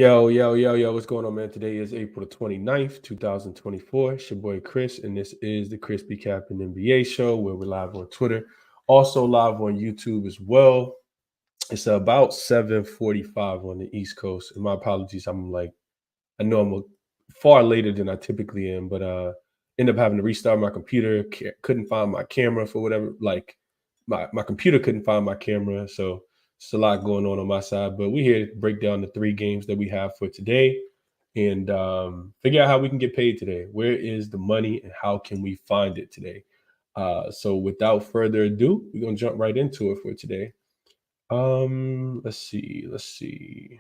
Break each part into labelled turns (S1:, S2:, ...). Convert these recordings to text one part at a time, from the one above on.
S1: Yo, what's going on, man? Today is April the 29th, 2024. It's your boy Chris, and this is the ChrisBeCappinn NBA Show, where we're live on Twitter, also live on YouTube as well. It's about 7:45 on the East Coast, and my apologies. I know I'm far later than I typically am, but ended up having to restart my computer. Couldn't find my camera for whatever, my computer couldn't find my camera, so it's a lot going on my side. But we're here to break down the 3 games that we have for today and figure out how we can get paid today. Where is the money and how can we find it today? So without further ado, we're gonna jump right into it for today. Let's see.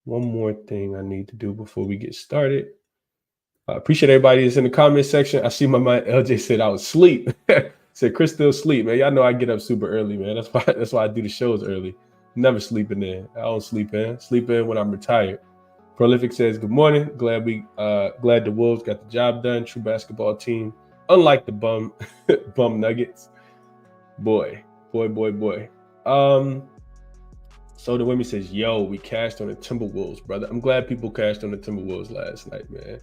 S1: One more thing I need to do before we get started. I appreciate everybody that's in the comment section. I see my man LJ said I was asleep. Said Chris still sleep, man. Y'all know I get up super early, man. That's why I do the shows early. Never sleeping in. I don't sleep in. Sleep in when I'm retired. Prolific says good morning. Glad the Wolves got the job done. True basketball team. Unlike the bum Nuggets. Boy. So the women says, yo, we cashed on the Timberwolves, brother. I'm glad people cashed on the Timberwolves last night, man.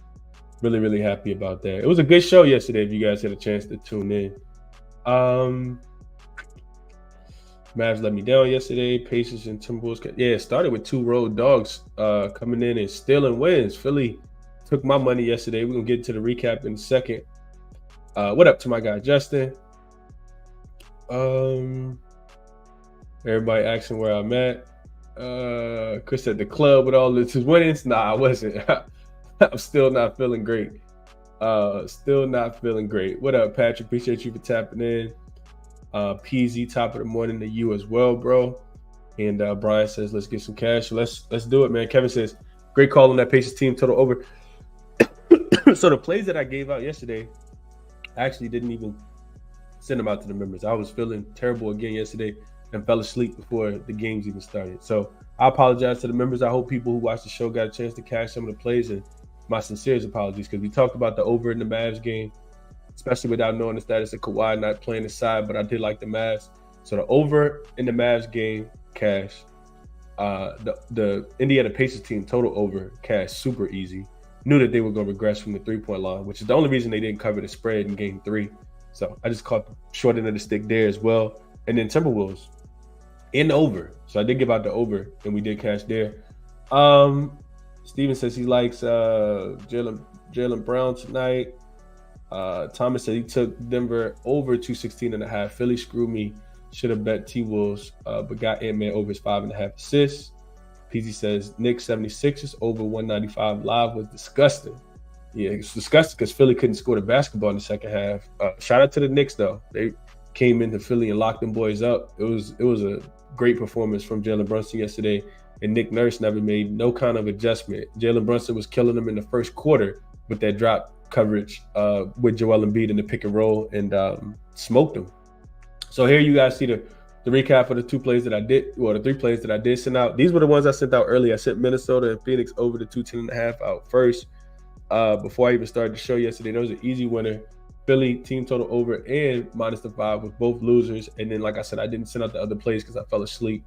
S1: Really, really happy about that. It was a good show yesterday if you guys had a chance to tune in. Mavs let me down yesterday. Pacers and Timberwolves. Yeah, it started with 2 road dogs coming in and stealing wins. Philly took my money yesterday. We're going to get to the recap in a second. What up to my guy, Justin? Everybody asking where I'm at. Chris at the club with all this winnings. Nah, I wasn't. I'm still not feeling great. What up, Patrick? Appreciate you for tapping in. PZ, top of the morning to you as well, bro. And Brian says, let's get some cash. Let's do it, man. Kevin says, great call on that Pacers team, total over. So the plays that I gave out yesterday, I actually didn't even send them out to the members. I was feeling terrible again yesterday and fell asleep before the games even started. So I apologize to the members. I hope people who watched the show got a chance to cash some of the plays, and my sincerest apologies, because we talked about the over in the Mavs game, especially without knowing the status of Kawhi not playing the side, but I did like the Mavs. So the over in the Mavs game, cash. The Indiana Pacers team, total over, cash, super easy. Knew that they were going to regress from the 3-point line, which is the only reason they didn't cover the spread in game 3. So I just caught the short end of the stick there as well. And then Timberwolves in over. So I did give out the over, and we did cash there. Steven says he likes Jaylen Brown tonight. Thomas said he took Denver over 216.5. Philly screwed me. Should have bet T-Wolves, but got Ant-Man over his 5.5 assists. PZ says Knicks 76ers over 195 live was disgusting. Yeah, it's disgusting because Philly couldn't score the basketball in the second half. Shout out to the Knicks though. They came into Philly and locked them boys up. It was a great performance from Jalen Brunson yesterday. And Nick Nurse never made no kind of adjustment. Jalen Brunson was killing them in the first quarter with that drop coverage with Joel Embiid in the pick and roll, and smoked them. So here you guys see the recap of the 2 plays that I did, or the 3 plays that I did send out. These were the ones I sent out early. I sent Minnesota and Phoenix over the 210.5 out first. Before I even started the show yesterday, there was an easy winner. Philly team total over and minus the 5 with both losers. And then, like I said, I didn't send out the other plays because I fell asleep.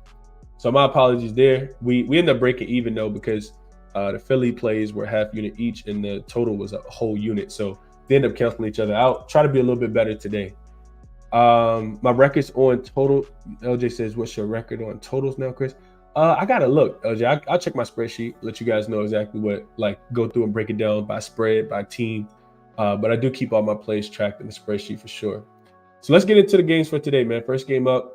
S1: So my apologies there. We ended up breaking even though, because the Philly plays were half unit each and the total was a whole unit. So they ended up canceling each other out. Try to be a little bit better today. My records on total. LJ says, what's your record on totals now, Chris? I gotta look, LJ. I'll check my spreadsheet, let you guys know exactly what, go through and break it down by spread, by team. But I do keep all my plays tracked in the spreadsheet for sure. So let's get into the games for today, man. First game up.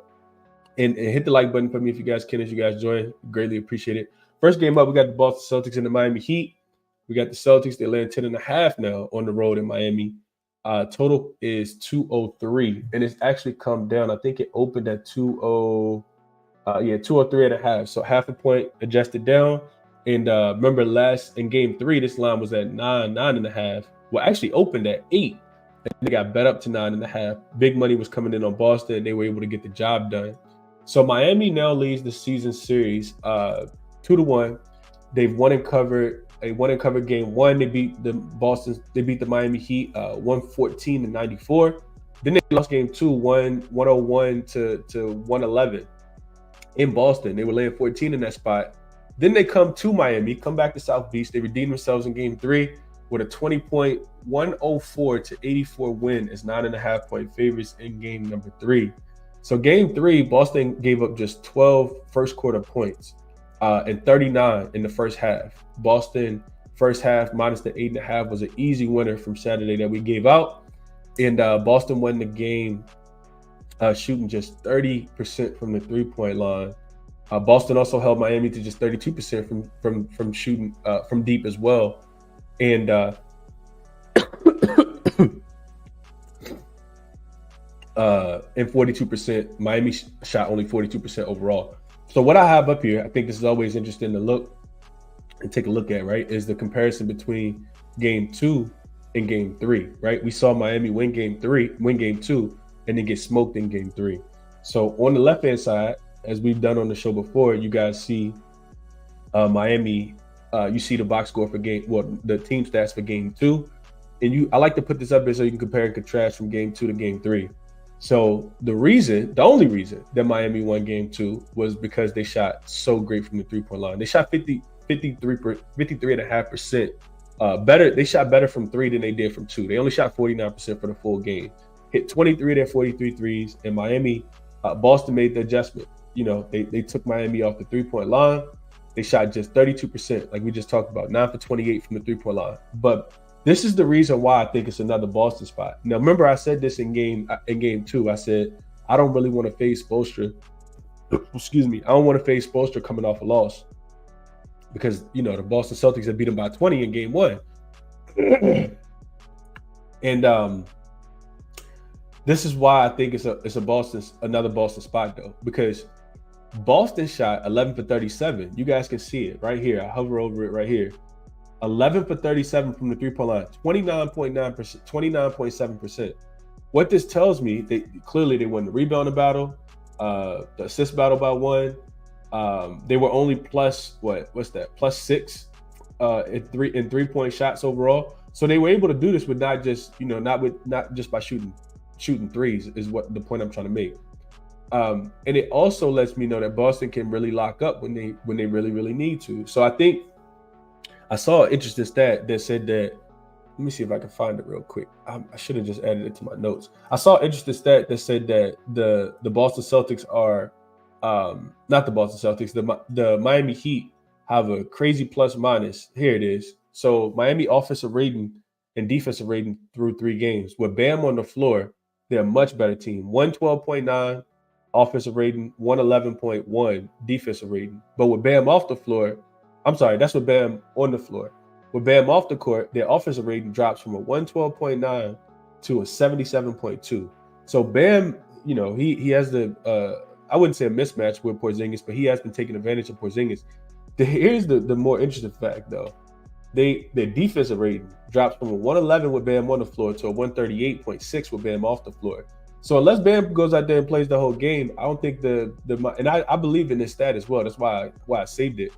S1: And hit the like button for me if you guys can, as you guys join. Greatly appreciate it. First game up, we got the Boston Celtics and the Miami Heat. We got the Celtics. They're laying 10.5 now on the road in Miami. Total is 203, and it's actually come down. I think it opened at 203.5. So half a point adjusted down. And remember, in game 3, this line was at 9.5. Well, actually opened at 8. And they got bet up to 9.5. Big money was coming in on Boston, and they were able to get the job done. So Miami now leads the season series 2-1. They've won and covered. They won and covered game 1. They beat the Miami Heat 114-94. Then they lost game 2, 101 to 111 in Boston. They were laying 14 in that spot. Then they come to Miami, come back to South Beach. They redeem themselves in game 3 with a 104 to 84 win as 9.5 point favorites in game number 3. So game 3, Boston gave up just 12 first quarter points and 39 in the first half. Boston first half minus the 8.5 was an easy winner from Saturday that we gave out. And Boston won the game shooting just 30% from the 3-point line. Boston also held Miami to just 32% from shooting from deep as well. And and 42%, Miami shot only 42% overall. So what I have up here, I think this is always interesting to look and take a look at, right, is the comparison between game 2 and game 3, right? We saw Miami win game 2, and then get smoked in game 3. So on the left-hand side, as we've done on the show before, you guys see Miami, you see the box score for the team stats for game 2. And I like to put this up here so you can compare and contrast from game 2 to game 3. So the only reason that Miami won game 2 was because they shot so great from the 3-point line. They shot 53.5% better. They shot better from 3 than they did from 2. They only shot 49% for the full game. Hit 23 of their 43 threes. And Miami, Boston made the adjustment. You know, they took Miami off the 3-point line. They shot just 32%, like we just talked about, 9 for 28 from the 3-point line. But this is the reason why I think it's another Boston spot. Now, remember I said this in game 2. I said, I don't really want to face Spoelstra. Excuse me. I don't want to face Spoelstra coming off a loss because, you know, the Boston Celtics had beat them by 20 in game 1. And this is why I think it's another Boston spot, though, because Boston shot 11 for 37. You guys can see it right here. I hover over it right here. 11 for 37 from the 3-point line, 29.9%, 29.7%. What this tells me, they won the rebounding battle, the assist battle by 1. They were only plus 6 in 3-point shots overall. So they were able to do this with not just by shooting threes is what the point I'm trying to make. And it also lets me know that Boston can really lock up when they really, really need to. So I think I saw an interesting stat that said that, let me see if I can find it real quick. I should have just added it to my notes. I saw an interesting stat that said that the Boston Celtics are, not the Boston Celtics, the Miami Heat have a crazy plus minus. Here it is. So Miami offensive rating and defensive rating through 3 games. With Bam on the floor, they're a much better team. 112.9 offensive rating, 111.1 defensive rating. But with Bam off the floor, I'm sorry, that's with Bam on the floor. With Bam off the court, their offensive rating drops from a 112.9 to a 77.2. So Bam, you know, he has the I wouldn't say a mismatch with Porzingis, but he has been taking advantage of Porzingis. Here's the more interesting fact, though. Their defensive rating drops from a 111 with Bam on the floor to a 138.6 with Bam off the floor. So unless Bam goes out there and plays the whole game, I don't think and I believe in this stat as well. That's why I saved it.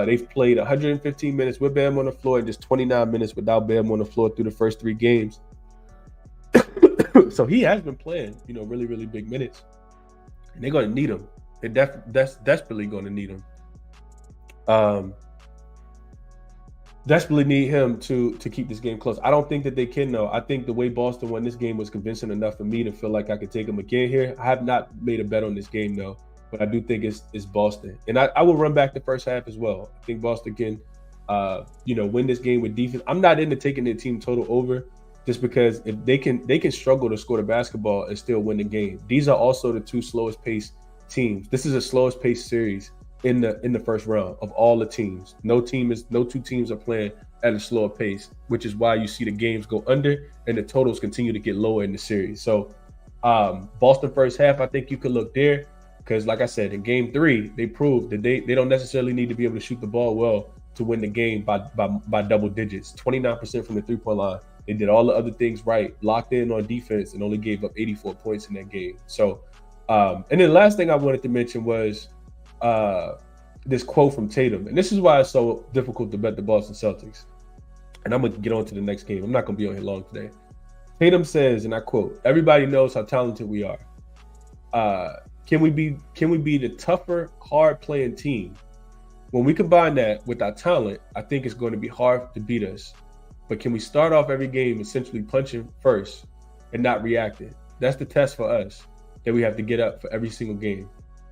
S1: They've played 115 minutes with Bam on the floor and just 29 minutes without Bam on the floor through the first 3 games. So he has been playing, you know, really, really big minutes. And they're going to need him. They're desperately going to need him. Desperately need him to keep this game close. I don't think that they can, though. I think the way Boston won this game was convincing enough for me to feel like I could take them again here. I have not made a bet on this game, though. But I do think it's Boston. And I will run back the first half as well. I think Boston can, win this game with defense. I'm not into taking their team total over just because if they can struggle to score the basketball and still win the game. These are also the 2 slowest paced teams. This is the slowest paced series in the first round of all the teams. No 2 teams are playing at a slower pace, which is why you see the games go under and the totals continue to get lower in the series. So Boston first half, I think you could look there. Because like I said, in game 3, they proved that they don't necessarily need to be able to shoot the ball well to win the game by double digits. 29% from the 3-point line. They did all the other things right, locked in on defense, and only gave up 84 points in that game. So, and then the last thing I wanted to mention was this quote from Tatum. And this is why it's so difficult to bet the Boston Celtics. And I'm going to get on to the next game. I'm not going to be on here long today. Tatum says, and I quote, "Everybody knows how talented we are. Can we be the tougher, hard-playing team? when we combine that with our talent, I think it's going to be hard to beat us. But can we start off every game essentially punching first and not reacting? That's the test for us that we have to get up for every single game.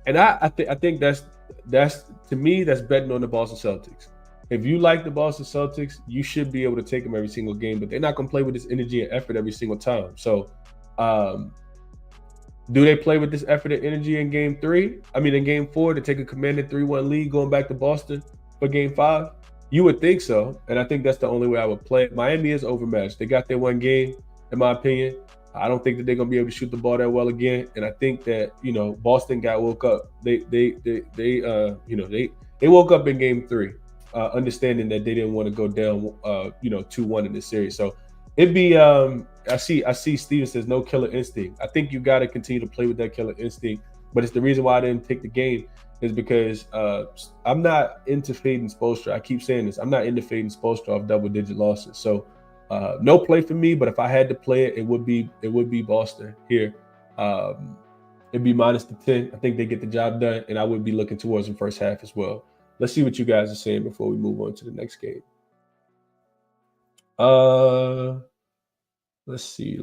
S1: And I think that's to me, that's betting on the Boston Celtics. If you like the Boston Celtics, you should be able to take them every single game, but they're not going to play with this energy and effort every single time. So do they play with this effort and energy in game 4 to take a commanding 3-1 lead going back to Boston for game 5? You would think so. And I think that's the only way I would play it. Miami is overmatched. They got their one game, in my opinion. I don't think that they're going to be able to shoot the ball that well again. And I think that, Boston woke up. They woke up in game 3, understanding that they didn't want to go down, 2-1 in this series. So it'd be, I see Steven says no killer instinct. I think you got to continue to play with that killer instinct. But it's the reason why I didn't take the game is because I'm not into fading Spoelstra. I keep saying this. I'm not into fading Spoelstra off double-digit losses. So no play for me. But if I had to play it, it would be Boston here. It'd be minus the 10. I think they get the job done, and I would be looking towards the first half as well. Let's see what you guys are saying before we move on to the next game. Let's see.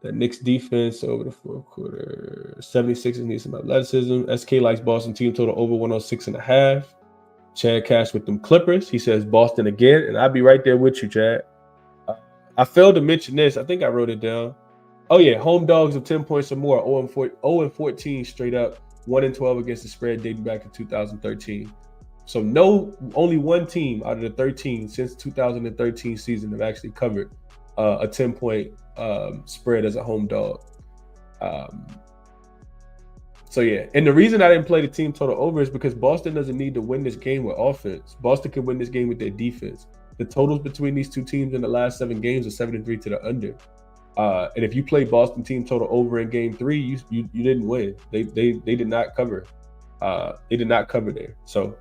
S1: That Knicks defense over the fourth quarter. 76ers need some athleticism. SK likes Boston team total over 106.5. Chad Cash with them Clippers. He says Boston again, and I'll be right there with you, Chad. I failed to mention this. I think I wrote it down. Oh yeah, home dogs of 10 points or more. 0-14 straight up. 1-12 against the spread dating back to 2013. So only one team out of the 13 since 2013 season have actually covered a 10-point spread as a home dog. So yeah, and the reason I didn't play the team total over is because Boston doesn't need to win this game with offense. Boston can win this game with their defense. The totals between these two teams in the last 7 games are 7-3 to the under. And if you play Boston team total over in game 3, you didn't win. They did not cover. They did not cover there. So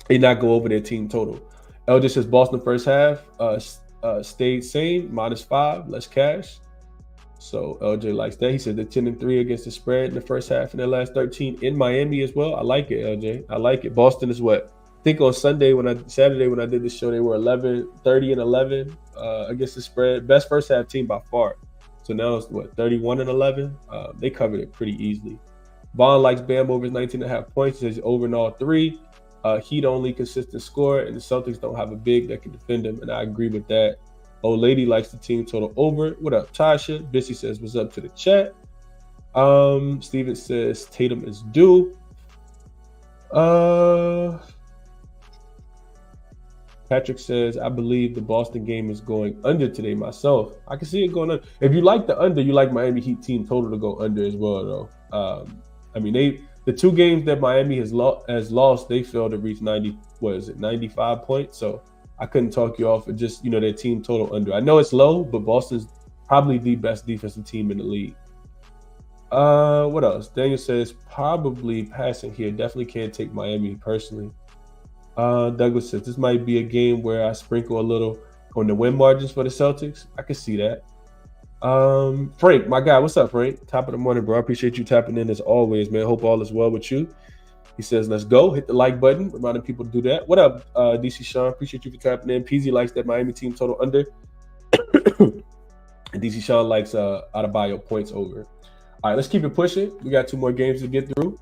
S1: they did not go over their team total. LJ says Boston first half stayed same, -5, less cash. So LJ likes that. He said they're 10-3 against the spread in the first half in their last 13 in Miami as well. I like it, LJ. I like it. Boston is what? I think on Saturday when I did the show, they were 30-11 against the spread. Best first half team by far. So now it's what, 31-11? They covered it pretty easily. Vaughn likes Bam over 19.5 points. He says over in all 3. Heat only consistent score, and the Celtics don't have a big that can defend him, and I agree with that. Old lady likes the team total over. What up, Tasha? Bissy says, what's up to the chat? Steven says Tatum is due. Patrick says, I believe the Boston game is going under today myself. I can see it going under. If you like the under, you like Miami Heat team total to go under as well, though. The 2 games that Miami has lost, they failed to reach 95 points. So I couldn't talk you off of just, their team total under. I know it's low, but Boston's probably the best defensive team in the league. What else? Daniel says probably passing here. Definitely can't take Miami personally. Douglas says this might be a game where I sprinkle a little on the win margins for the Celtics. I can see that. Frank, my guy, what's up, Frank? Top of the morning, bro. I appreciate you tapping in as always, man. Hope all is well with you. He says, let's go. Hit the like button. Reminding people to do that. What up, DC Sean? Appreciate you for tapping in. PZ likes that Miami team total under. And DC Sean likes Adebayo points over. All right, let's keep it pushing. We got 2 more games to get through.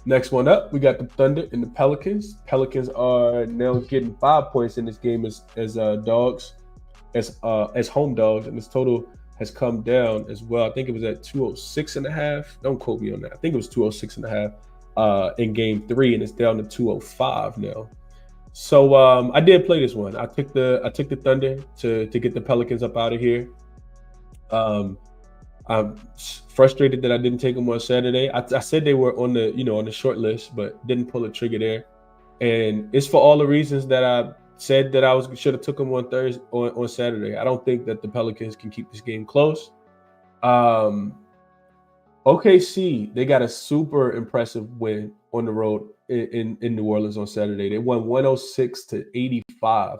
S1: Next one up, we got the Thunder and the Pelicans. Pelicans are now getting 5 points in this game as dogs, as home dogs, and this total has come down as well. I think it was at 206.5. Don't quote me on that. I think it was 206.5 in game 3, and it's down to 205 now. So I did play this one. I took the Thunder to get the Pelicans up out of here. I'm frustrated that I didn't take them on Saturday. I said they were on the short list, but didn't pull the trigger there. And it's for all the reasons that I said that I should have took them on Saturday. I don't think that the Pelicans can keep this game close. OKC, they got a super impressive win on the road in New Orleans on Saturday. They won 106-85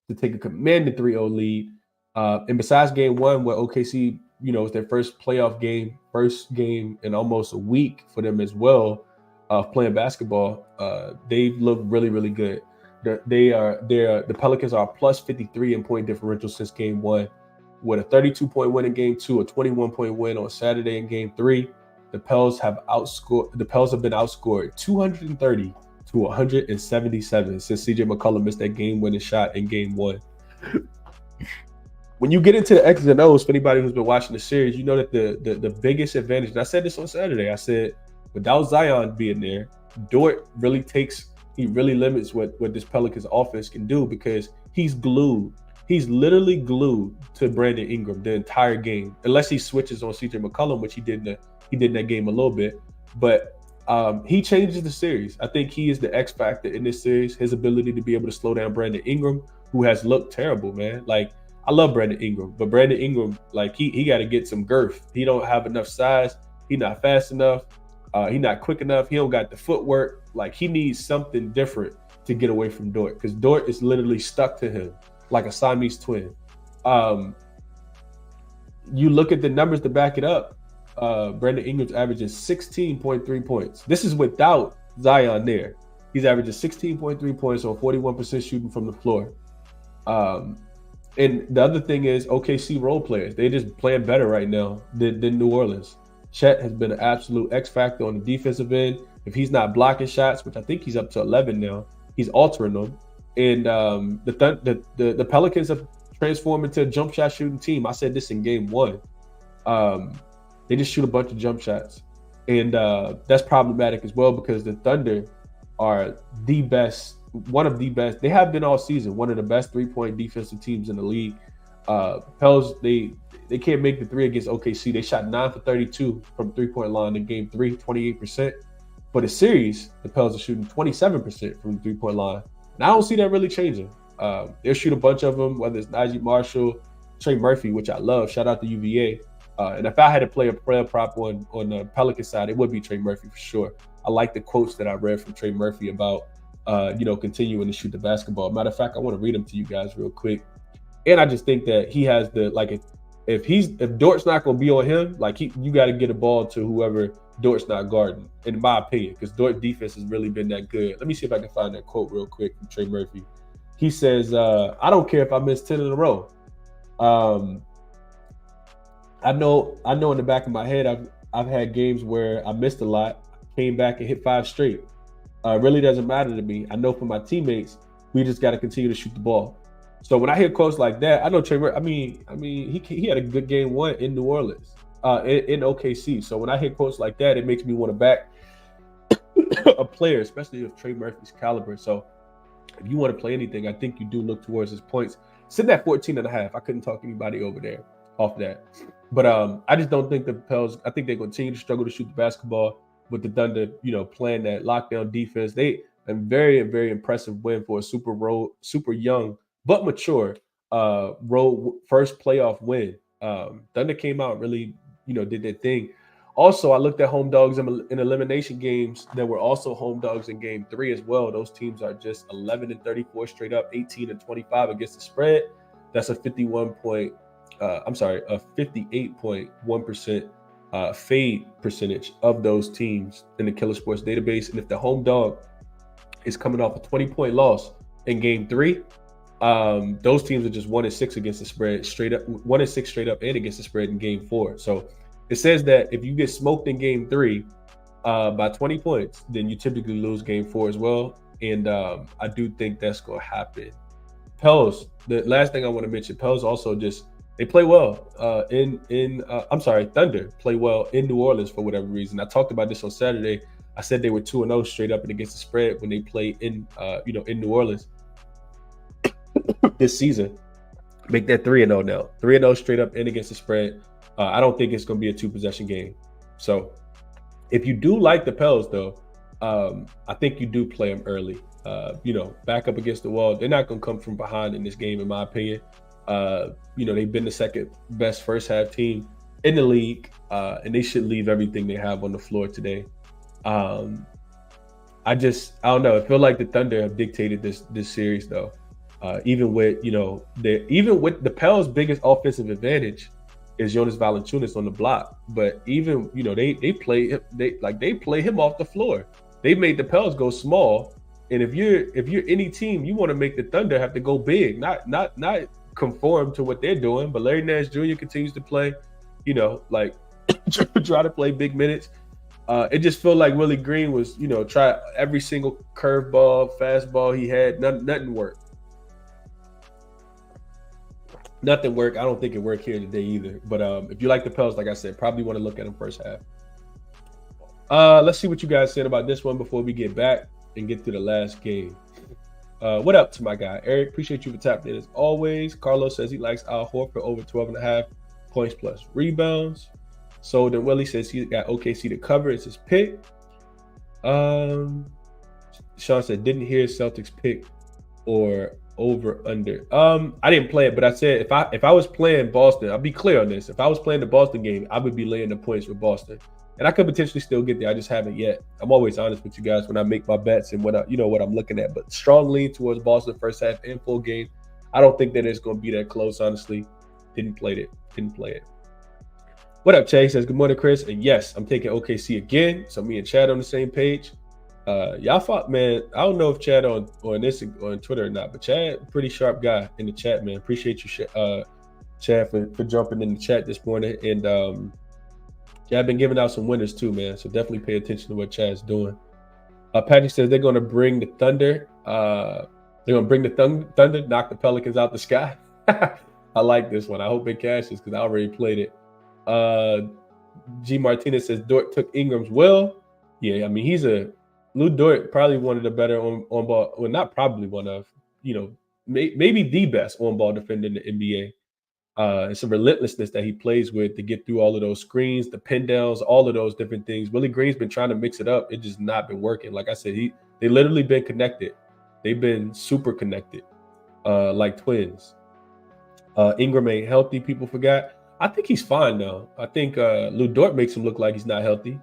S1: to take a commanding 3-0 lead. And besides game 1, where OKC it's their first playoff game, first game in almost a week for them as well of playing basketball. They've looked really, really good. The Pelicans are plus 53 in point differential since game one, with a 32-point win in game two, a 21-point win on Saturday in game three. The Pels have been outscored 230 to 177 since CJ McCollum missed that game-winning shot in game one. When you get into the X's and O's, for anybody who's been watching the series, you know that the biggest advantage, and I said this on Saturday, I said without Zion being there, Dort really limits what this Pelicans offense can do, because he's glued. He's literally glued to Brandon Ingram the entire game, unless he switches on CJ McCollum, which he did in that game a little bit. But he changes the series. I think he is the X factor in this series. His ability to be able to slow down Brandon Ingram, who has looked terrible, man. Like, I love Brandon Ingram, but Brandon Ingram, like, he got to get some girth. He don't have enough size. He's not fast enough. He's not quick enough. He don't got the footwork. Like, he needs something different to get away from Dort, because Dort is literally stuck to him like a Siamese twin. You look at the numbers to back it up. Brandon Ingram's averaging 16.3 points. This is without Zion there. He's averaging 16.3 points on 41% shooting from the floor. And the other thing is OKC role players. They're just playing better right now than New Orleans. Chet has been an absolute X factor on the defensive end. If he's not blocking shots, which I think he's up to 11 now, he's altering them. And the Pelicans have transformed into a jump shot shooting team. I said this in game one. They just shoot a bunch of jump shots. And that's problematic as well, because the Thunder are one of the best. They have been all season, one of the best three-point defensive teams in the league. Pels, they can't make the three against OKC. They shot 9 for 32 from three-point line in game three, 28%. For the series, the Pels are shooting 27% from the three-point line. And I don't see that really changing. They'll shoot a bunch of them, whether it's Najee Marshall, Trey Murphy, which I love. Shout out to UVA. And if I had to play a prayer prop on the Pelican side, it would be Trey Murphy for sure. I like the quotes that I read from Trey Murphy about, continuing to shoot the basketball. Matter of fact, I want to read them to you guys real quick. And I just think that he has if Dort's not going to be on him, you got to get a ball to whoever Dort's not guarding, in my opinion, because Dort defense has really been that good. Let me see if I can find that quote real quick from Trey Murphy. He says, I don't care if I miss 10 in a row. I know in the back of my head, I've had games where I missed a lot, came back and hit 5 straight. It really doesn't matter to me. I know for my teammates, we just got to continue to shoot the ball. So when I hear quotes like that, I know Trey Murphy, he had a good game one in New Orleans, in OKC. So when I hear quotes like that, it makes me want to back a player, especially of Trey Murphy's caliber. So if you want to play anything, I think you do look towards his points. Sitting at 14.5, I couldn't talk anybody over there off that. But I just don't think the Pels, I think they continue to struggle to shoot the basketball with the Thunder, playing that lockdown defense. They a very, very impressive win for a super young but mature road first playoff win. Thunder came out and really, did their thing. Also, I looked at home dogs in elimination games that were also home dogs in game three as well. Those teams are just 11-34 straight up, 18-25 against the spread. That's a 58.1% fade percentage of those teams in the Killer Sports database. And if the home dog is coming off a 20-point loss in game three, those teams are just 1-6 against the spread straight up, 1-6 straight up and against the spread in game four. So it says that if you get smoked in game three by 20 points, then you typically lose game four as well. And I do think that's going to happen. Pels, the last thing I want to mention, Pels also they play well Thunder play well in New Orleans for whatever reason. I talked about this on Saturday. I said they were 2-0 straight up and against the spread when they play in New Orleans this season. Make that 3-0 now. 3-0 straight up and against the spread. I don't think it's going to be a 2-possession game. So if you do like the Pels, though, I think you do play them early. Back up against the wall. They're not going to come from behind in this game, in my opinion. They've been the second best first half team in the league, and they should leave everything they have on the floor today. I don't know. I feel like the Thunder have dictated this series, though. Even with the Pels' biggest offensive advantage is Jonas Valanciunas on the block. But even, they play him off the floor. They made the Pels go small. And if you're any team, you want to make the Thunder have to go big, not conform to what they're doing. But Larry Nance Jr. continues to play, try to play big minutes. It just felt like Willie Green was, try every single curveball, fastball he had. Nothing worked. Nothing worked. I don't think it worked here today either. But if you like the Pels, like I said, probably want to look at them first half. Let's see what you guys said about this one before we get back and get to the last game. What up to my guy, Eric? Appreciate you for tapping in as always. Carlos says he likes Al Horford over 12.5 points plus rebounds. So then Willie says he got OKC to cover. It's his pick. Sean said, didn't hear Celtics pick or over under. I didn't play it, but I said if I was playing Boston, I'll be clear on this. If I was playing the Boston game, I would be laying the points with Boston. And I could potentially still get there. I just haven't yet. I'm always honest with you guys when I make my bets and what I'm looking at. But strong lean towards Boston first half and full game. I don't think that it's going to be that close, honestly. Didn't play it. What up, Chad? He says, good morning, Chris. And yes, I'm taking OKC again. So me and Chad on the same page. Y'all fought, man. I don't know if Chad on Twitter or not, but Chad, pretty sharp guy in the chat, man. Appreciate you, Chad, for jumping in the chat this morning. And I've been giving out some winners too, man. So definitely pay attention to what Chad's doing. Patrick says they're going to bring the Thunder. They're going to bring the Thunder, knock the Pelicans out the sky. I like this one. I hope it cashes because I already played it. G. Martinez says Dort took Ingram's well. Yeah, I mean, Lou Dort, probably one of the better on ball. Well, not probably one of, maybe the best on ball defender in the NBA. It's a relentlessness that he plays with to get through all of those screens, the pin downs, all of those different things. Willie Green's been trying to mix it up. It just not been working. Like I said, they literally been connected. They've been super connected, like twins. Ingram ain't healthy. People forgot. I think he's fine now. I think Lou Dort makes him look like he's not healthy.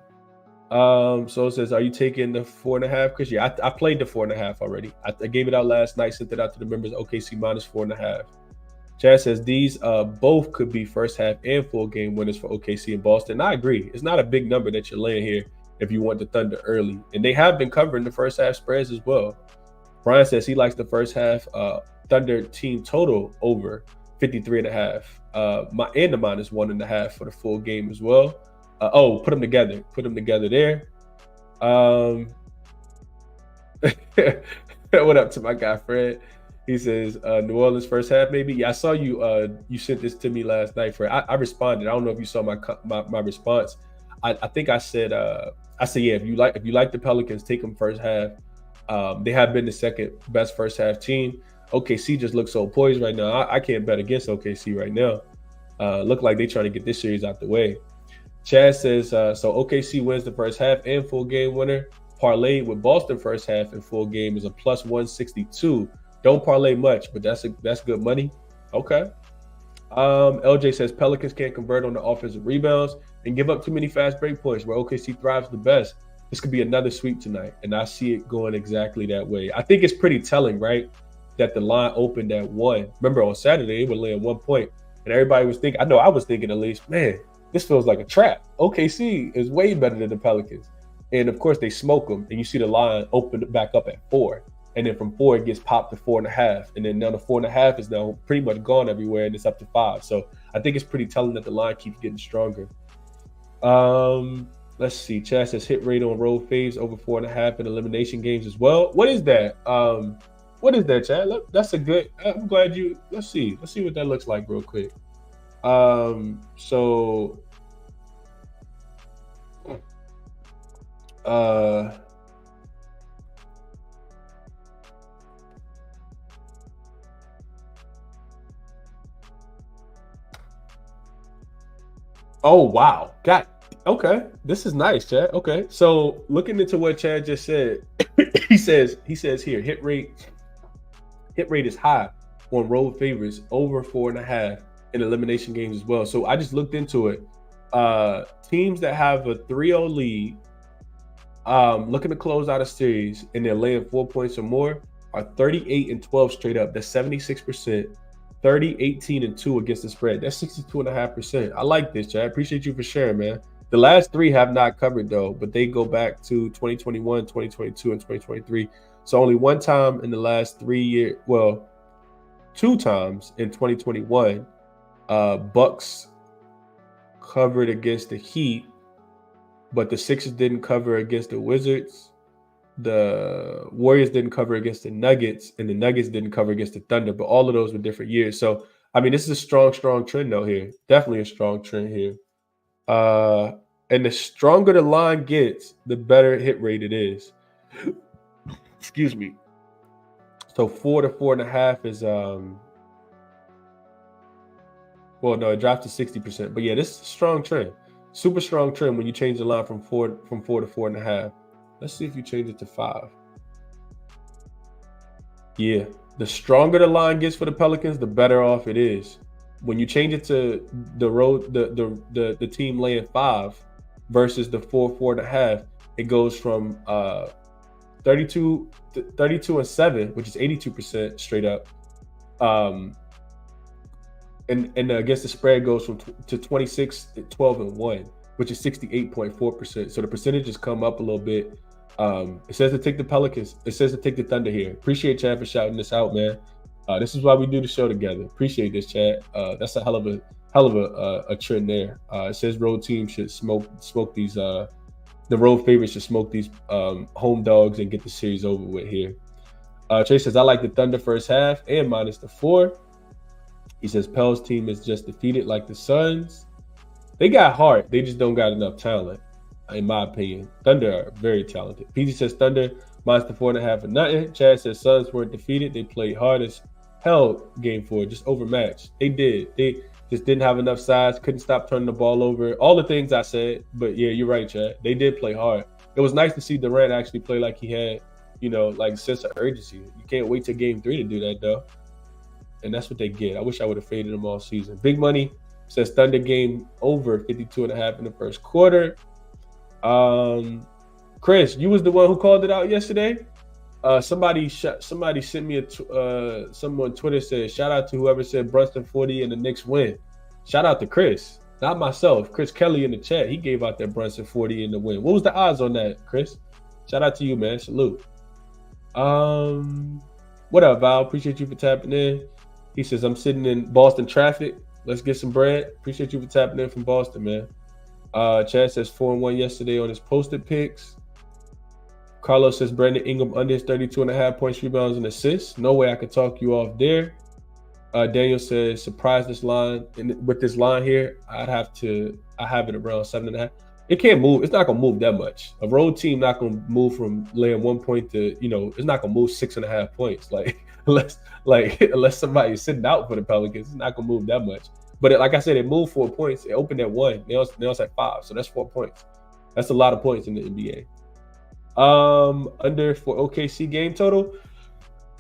S1: So it says, are you taking the 4.5, Chris? Yeah, I played the 4.5 already. I gave it out last night, sent it out to the members. OKC minus 4.5. Chad says these both could be first half and full game winners for OKC and Boston. I agree. It's not a big number that you're laying here if you want the Thunder early. And they have been covering the first half spreads as well. Brian says he likes the first half Thunder team total over 53.5. And the minus 1.5 for the full game as well. Put them together. Put them together there. What up to my guy, Fred? He says, New Orleans first half, maybe. Yeah, I saw you. You sent this to me last night, Fred. I responded. I don't know if you saw my response. I think I said, yeah. If you like the Pelicans, take them first half. They have been the second best first half team. OKC just looks so poised right now. I can't bet against OKC right now. Look like they're trying to get this series out the way. Chad says, so OKC wins the first half and full game winner. Parlay with Boston first half and full game is a plus 162. Don't parlay much, but that's good money. Okay. LJ says Pelicans can't convert on the offensive rebounds and give up too many fast break points where OKC thrives the best. This could be another sweep tonight, and I see it going exactly that way. I think it's pretty telling, right, that the line opened at 1. Remember, on Saturday, it would lay at 1 point, and everybody was thinking, I know I was thinking at least, man, this feels like a trap. OKC is way better than the Pelicans. And, of course, they smoke them, and you see the line open back up at 4. And then from 4, it gets popped to 4.5. And then now the 4.5 is now pretty much gone everywhere, and it's up to 5. So I think it's pretty telling that the line keeps getting stronger. Let's see. Chad says hit rate on road faves over 4.5 in elimination games as well. What is that? What is that, Chad? Look, that's a good. I'm glad you. Let's see what that looks like real quick. Oh wow. Okay. This is nice, Chad. Okay. So looking into what Chad just said, he says here, hit rate is high on road favorites over 4.5 in elimination games as well. So I just looked into it. Teams that have a 3-0 lead, looking to close out a series and they're laying 4 points or more are 38-12 straight up. That's 76%. 30, 18, and 2 against the spread. That's 62.5%. I like this, Chad. I appreciate you for sharing, man. The last 3 have not covered, though, but they go back to 2021, 2022, and 2023. So only one time in the last 3 years, well, 2 times in 2021, Bucks covered against the Heat, but the Sixers didn't cover against the Wizards. The Warriors didn't cover against the Nuggets, and the Nuggets didn't cover against the Thunder, but all of those were different years. So, I mean, this is a strong trend though here. Definitely a strong trend here. And the stronger the line gets, the better hit rate it is. Excuse me. So 4 to 4.5 is well, no, it dropped to 60%. But yeah, this is a strong trend. Super strong trend when you change the line from 4 to 4.5. Let's see if you change it to 5. Yeah, the stronger the line gets for the Pelicans, the better off it is. When you change it to the team laying 5 versus the 4.5, it goes from 32 and 7, which is 82% straight up. And against the spread goes from to 26, 12, and 1, which is 68.4%. So the percentages come up a little bit. It says to take the Pelicans. It says to take the Thunder here. Appreciate Chad for shouting this out, man. This is why we do the show together. Appreciate this, Chad. That's a hell of a trend there. It says road teams should smoke these. The road favorites should smoke these home dogs and get the series over with here. Chase says I like the Thunder first half and minus the 4. He says Pel's team is just defeated like the Suns. They got heart. They just don't got enough talent, in my opinion. Thunder are very talented. PG says Thunder minus the 4.5 and nothing. Chad says Suns weren't defeated. They played hard as hell game 4, just overmatched. They did. They just didn't have enough size, couldn't stop turning the ball over. All the things I said, but yeah, you're right, Chad. They did play hard. It was nice to see Durant actually play like he had, like a sense of urgency. You can't wait till game 3 to do that, though. And that's what they get. I wish I would have faded them all season. Big Money says Thunder game over 52.5 in the first quarter. Chris, you was the one who called it out yesterday. Somebody sent me someone on Twitter said, shout out to whoever said Brunson 40 and the Knicks win. Shout out to Chris, not myself. Chris Kelly in the chat, he gave out that Brunson 40 in the win. What was the odds on that, Chris? Shout out to you, man. Salute. What up, Val? Appreciate you for tapping in. He says, I'm sitting in Boston traffic. Let's get some bread. Appreciate you for tapping in from Boston, man. Chad says 4-1 yesterday on his posted picks. Carlos says Brandon Ingram under his 32.5 points, rebounds, and assists. No way I could talk you off there. Daniel says, surprise this line. And with this line here, I have it around 7.5. It can't move. It's not going to move that much. A road team not going to move from laying 1 point to, it's not going to move 6.5 points. Unless somebody's sitting out for the Pelicans, it's not going to move that much. But like I said, it moved 4 points. It opened at 1. Now it's at 5. So that's 4 points. That's a lot of points in the NBA. Under for OKC game total.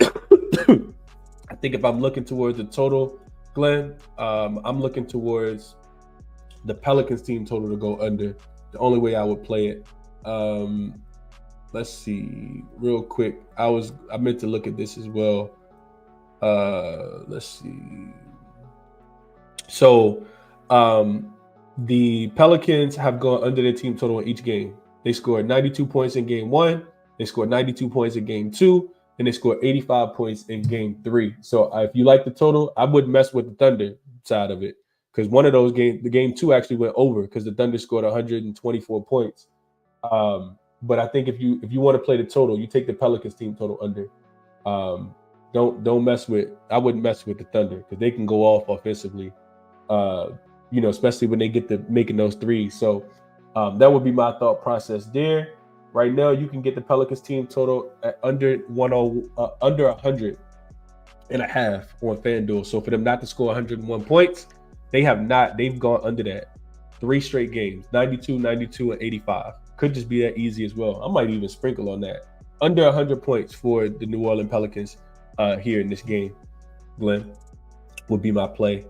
S1: I think if I'm looking towards the total, Glenn, I'm looking towards the Pelicans team total to go under. The only way I would play it. Let's see real quick. I meant to look at this as well. Let's see. So the Pelicans have gone under their team total in each game. They scored 92 points in game 1. They scored 92 points in game 2. And they scored 85 points in game 3. So if you like the total, I wouldn't mess with the Thunder side of it. Because one of those games, the game 2 actually went over because the Thunder scored 124 points. But I think if you want to play the total, you take the Pelicans team total under. Don't mess with. I wouldn't mess with the Thunder because they can go off offensively. Especially when they get to making those threes. So that would be my thought process there. Right now, you can get the Pelicans team total at under 100.5 on FanDuel. So for them not to score 101 points, they've gone under that 3 straight games, 92, 92, and 85. Could just be that easy as well. I might even sprinkle on that. Under 100 points for the New Orleans Pelicans here in this game, Glenn, would be my play.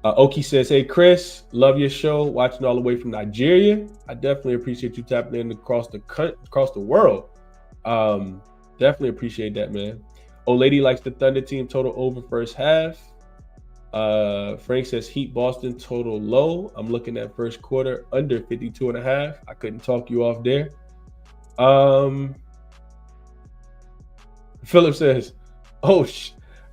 S1: Oki says, hey, Chris, love your show. Watching all the way from Nigeria. I definitely appreciate you tapping in across the world. Definitely appreciate that, man. Old lady likes the Thunder team total over first half. Frank says Heat Boston total low. I'm looking at first quarter under 52.5. I couldn't talk you off there. Philip says, "Oh,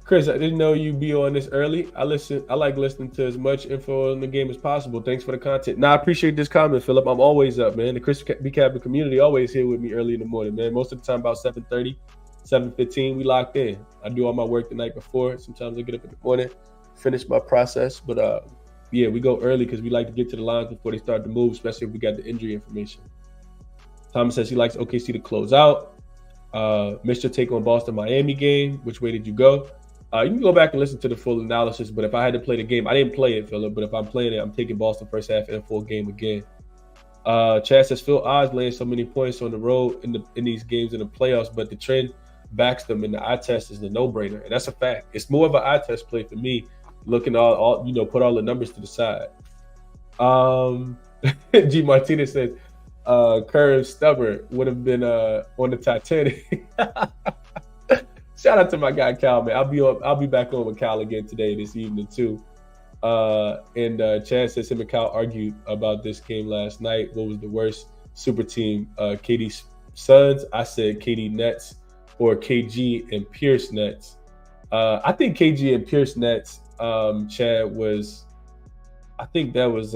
S1: Chris, I didn't know you'd be on this early. I like listening to as much info on the game as possible. Thanks for the content." Nah, I appreciate this comment, Philip. I'm always up, man. The ChrisBeCappinn Community always here with me early in the morning, man. Most of the time about 7:30, 7:15, we locked in. I do all my work the night before. Sometimes I get up in the morning, finish my process. But yeah, we go early because we like to get to the lines before they start to move, especially if we got the injury information. Thomas says he likes OKC to close out. Mr. Take on Boston-Miami game. Which way did you go? You can go back and listen to the full analysis, but if I had to play the game, I didn't play it, Philip, but if I'm playing it, I'm taking Boston first half and full game again. Chad says Phil Oz laying so many points on the road in these games in the playoffs, but the trend backs them, and the eye test is the no-brainer, and that's a fact. It's more of an eye test play for me, looking all put all the numbers to the side. G. Martinez says, Curve Stubborn would have been on the Titanic. Shout out to my guy Cal, man. I'll be back on with Cal again this evening too. And Chad says him and Cal argued about this game last night. What was the worst super team? KD Suns. I said KD Nets or KG and Pierce Nets. I think KG and Pierce Nets. Chad was. I think that was.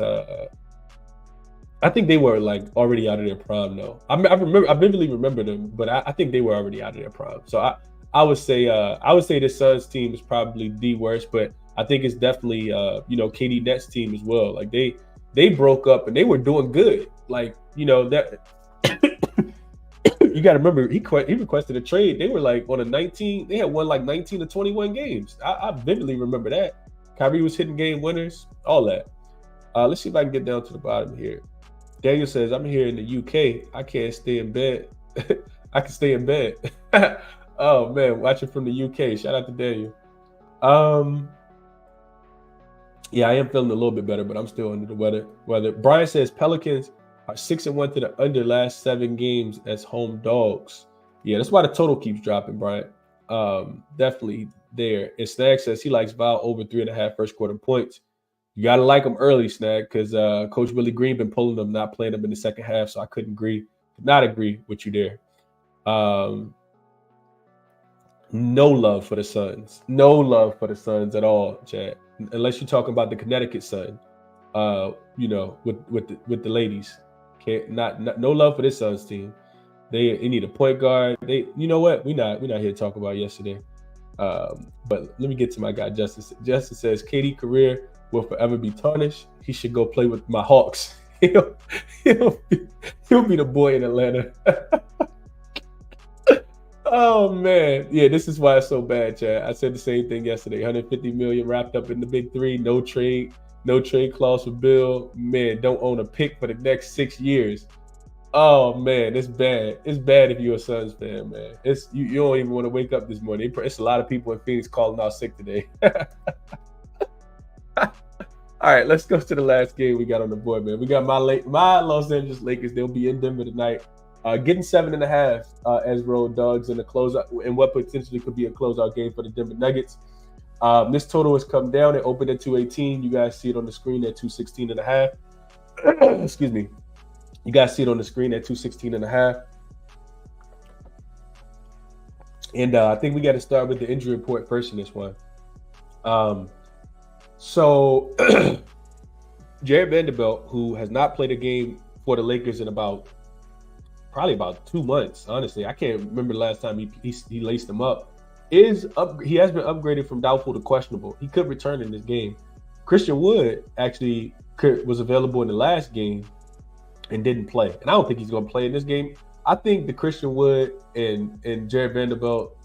S1: I think they were like already out of their prime though. I vividly remember them, but I think they were already out of their prime. So I would say the Suns team is probably the worst, but I think it's definitely KD Nets team as well. Like they broke up and they were doing good. Like that you got to remember he requested a trade. They were like on they had won like 19 to 21 games. I vividly remember that. Kyrie was hitting game winners, all that. Let's see if I can get down to the bottom here. Daniel says, I'm here in the UK. I can't stay in bed. I can stay in bed. Oh, man, watching from the UK. Shout out to Daniel. Yeah, I am feeling a little bit better, but I'm still under the weather. Brian says Pelicans are 6-1 to the under last 7 games as home dogs. Yeah, that's why the total keeps dropping, Brian. Definitely there. And Snag says he likes Val over 3.5 first quarter points. You got to like them early, Snag, because Coach Willie Green been pulling them, not playing them in the second half, so I could not agree with you there. No love for the Suns. No love for the Suns at all, Chad. Unless you're talking about the Connecticut Sun, with the ladies. No love for this Suns team. They need a point guard. You know what? We're not here to talk about yesterday. But let me get to my guy Justin. Justin says KD career will forever be tarnished. He should go play with my Hawks. He'll be the boy in Atlanta. Oh man, yeah, this is why it's so bad, Chad. I said the same thing yesterday. 150 million wrapped up in the big three. No trade clause for Bill. Man, don't own a pick for the next 6 years. Oh man, it's bad. It's bad if you're a Suns fan, man. It's you don't even want to wake up this morning. It's a lot of people in Phoenix calling out sick today. All right, let's go to the last game we got on the board, man. We got my Los Angeles Lakers. They'll be in Denver tonight. Getting 7.5 as road dogs in the closeout, and what potentially could be a closeout game for the Denver Nuggets. This total has come down. It opened at 218. You guys see it on the screen at 216.5. Excuse me. You guys see it on the screen at 216.5. And I think we got to start with the injury report first in this one. So Jared Vanderbilt, who has not played a game for the Lakers in probably about 2 months, honestly. I can't remember the last time he laced them up. He has been upgraded from doubtful to questionable. He could return in this game. Christian Wood actually was available in the last game and didn't play. And I don't think he's going to play in this game. I think the Christian Wood and Jared Vanderbilt,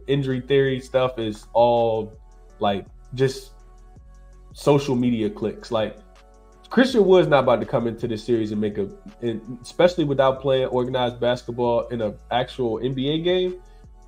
S1: injury theory stuff is all like just social media clicks. Like, Christian Wood's not about to come into this series and especially without playing organized basketball in an actual NBA game.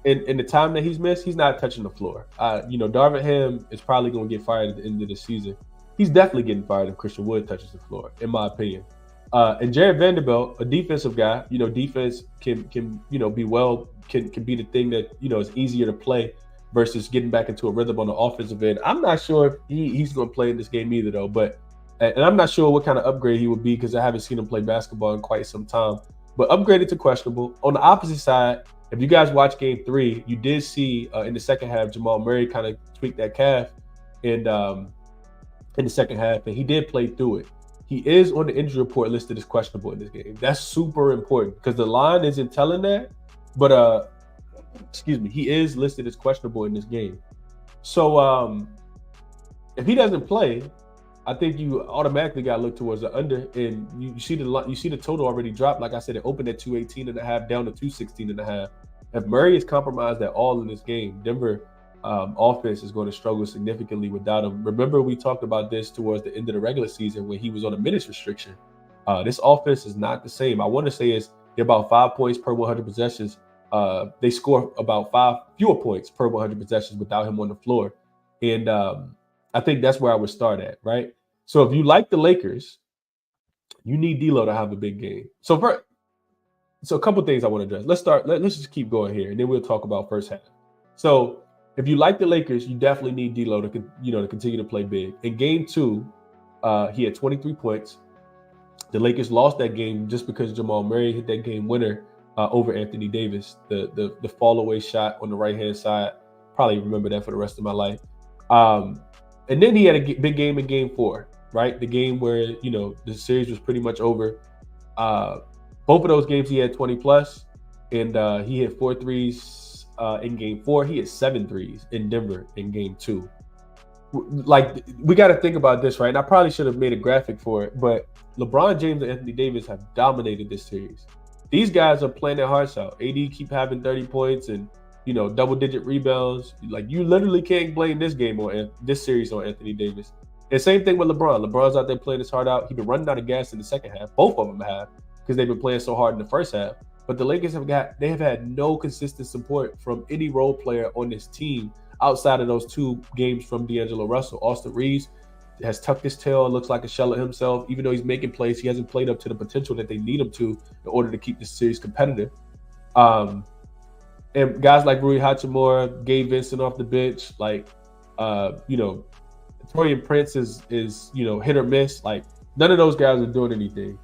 S1: In the time that he's missed, he's not touching the floor. Darvin Ham is probably going to get fired at the end of the season. He's definitely getting fired if Christian Wood touches the floor, in my opinion. And Jared Vanderbilt, a defensive guy, defense can be the thing that, is easier to play versus getting back into a rhythm on the offensive end. I'm not sure if he's going to play in this game either, though. And I'm not sure what kind of upgrade he would be because I haven't seen him play basketball in quite some time. But upgraded to questionable. On the opposite side, if you guys watch Game 3, you did see in the second half Jamal Murray kind of tweak that calf, and in the second half, and he did play through it. He is on the injury report listed as questionable in this game. That's super important because the line isn't telling that, but he is listed as questionable in this game. So if he doesn't play, I think you automatically got to look towards the under, and you see the total already dropped. Like I said, it opened at 218.5 down to 216.5. If Murray is compromised at all in this game, Denver offense is going to struggle significantly without him. Remember, we talked about this towards the end of the regular season when he was on a minutes restriction. This offense is not the same. I want to say they're about 5 points per 100 possessions. They score about 5 fewer points per 100 possessions without him on the floor. And I think that's where I would start at, right? So if you like the Lakers, you need D'Lo to have a big game. So a couple things I want to address. Let's just keep going here, and then we'll talk about first half. So if you like the Lakers, you definitely need D'Lo to continue to play big. In Game 2, he had 23 points. The Lakers lost that game just because Jamal Murray hit that game winner over Anthony Davis, the fall away shot on the right hand side. Probably remember that for the rest of my life. And then he had a big game in Game 4, right? The game where the series was pretty much over. Both of those games he had 20 plus, and he hit 4 threes. In Game 4, he hit 7 threes in Denver in Game 2. Like, we got to think about this, right? And I probably should have made a graphic for it, but LeBron James and Anthony Davis have dominated this series. These guys are playing their hearts out. AD keep having 30 points and double-digit rebounds. Like, you literally can't blame this series on Anthony Davis. And same thing with LeBron. LeBron's out there playing his heart out. He's been running out of gas in the second half. Both of them have, because they've been playing so hard in the first half. But the Lakers have had no consistent support from any role player on this team outside of those 2 games from D'Angelo Russell. Austin Reeves has tucked his tail and looks like a shell of himself. Even though he's making plays, he hasn't played up to the potential that they need him to in order to keep this series competitive. And guys like Rui Hachimura, Gabe Vincent off the bench, like Torian Prince is hit or miss. Like, none of those guys are doing anything.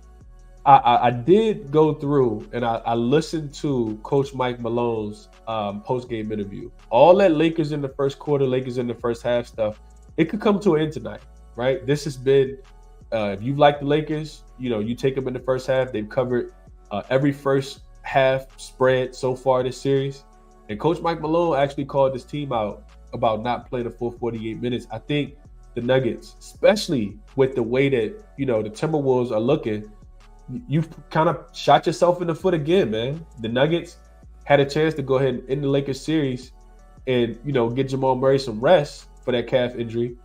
S1: I did go through and I listened to Coach Mike Malone's post-game interview. All that Lakers in the first quarter, Lakers in the first half stuff, it could come to an end tonight, right? This has been, if you like the Lakers, you take them in the first half. They've covered every first half spread so far this series. And Coach Mike Malone actually called this team out about not playing a full 48 minutes. I think the Nuggets, especially with the way that, the Timberwolves are looking, you've kind of shot yourself in the foot again, man. The Nuggets had a chance to go ahead and end the Lakers series and, get Jamal Murray some rest for that calf injury.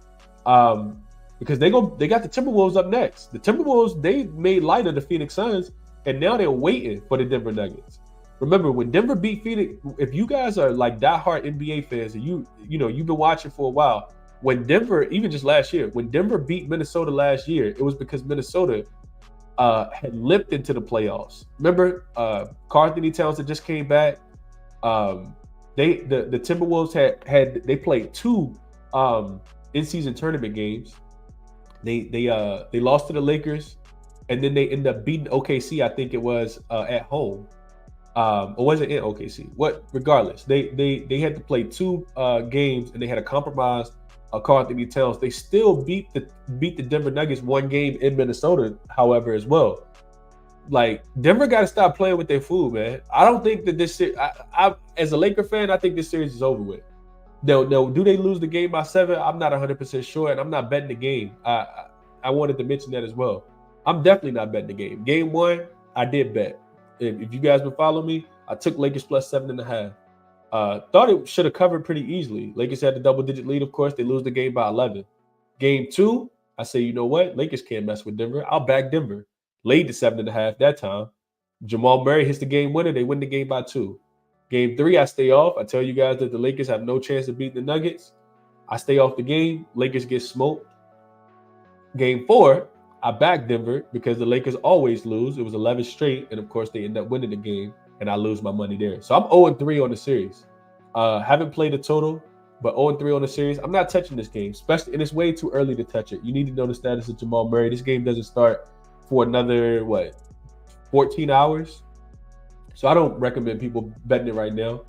S1: Because they got the Timberwolves up next. The Timberwolves, they made light of the Phoenix Suns, and now they're waiting for the Denver Nuggets. Remember, when Denver beat Phoenix, if you guys are like diehard NBA fans and you've been watching for a while, when Denver, even just last year, when Denver beat Minnesota last year, it was because Minnesota had limped into the playoffs. Remember, Karl-Anthony Towns that just came back. The Timberwolves they played 2 in-season tournament games. They lost to the Lakers, and then they ended up beating OKC. I think it was at home, or was it in OKC? Regardless, they had to play 2 games, and they had a compromised Karl-Anthony Towns. They still beat the Denver Nuggets 1 game in Minnesota, however, as well. Like, Denver got to stop playing with their food, man. I don't think that this series, as a Laker fan, I think this series is over with. No, do they lose the game by 7? I'm not 100% sure, and I'm not betting the game. I wanted to mention that as well. I'm definitely not betting the game. Game 1, I did bet. If you guys been following me, I took Lakers plus 7.5. Thought it should have covered pretty easily. Lakers had the double-digit lead, of course. They lose the game by 11. Game 2, I say, you know what? Lakers can't mess with Denver. I'll back Denver. Laid to 7.5 that time. Jamal Murray hits the game winner. They win the game by 2. Game 3, I stay off. I tell you guys that the Lakers have no chance of beating the Nuggets. I stay off the game. Lakers get smoked. Game 4, I back Denver because the Lakers always lose. It was 11 straight, and of course, they end up winning the game. And I lose my money there. So I'm 0-3 on the series. Haven't played a total. But 0-3 on the series, I'm not touching this game, especially, and it's way too early to touch it. You need to know the status of Jamal Murray. This game doesn't start for another, 14 hours? So I don't recommend people betting it right now